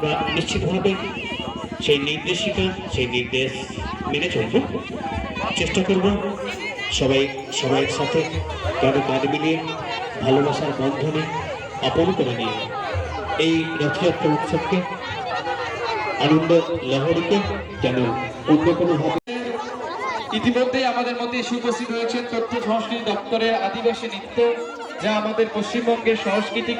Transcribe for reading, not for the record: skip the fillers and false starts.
আমরা নিশ্চিতভাবে সেই নির্দেশিকা সেই নির্দেশ মেনে চলব, চেষ্টা করব সবাইয়ের সাথে কাঁধে কাঁধ মিলিয়ে ভালোবাসার বন্ধনে আপন করে নিয়ে এই রথযাত্রা উৎসবকে আনন্দ লহরীকে যেন অন্য কোনোভাবে। ইতিমধ্যেই আমাদের মধ্যে উপস্থিত হয়েছে তথ্য সংস্কৃতি দপ্তরের আদিবাসী নৃত্য, যা আমাদের পশ্চিমবঙ্গের সংস্কৃতিকে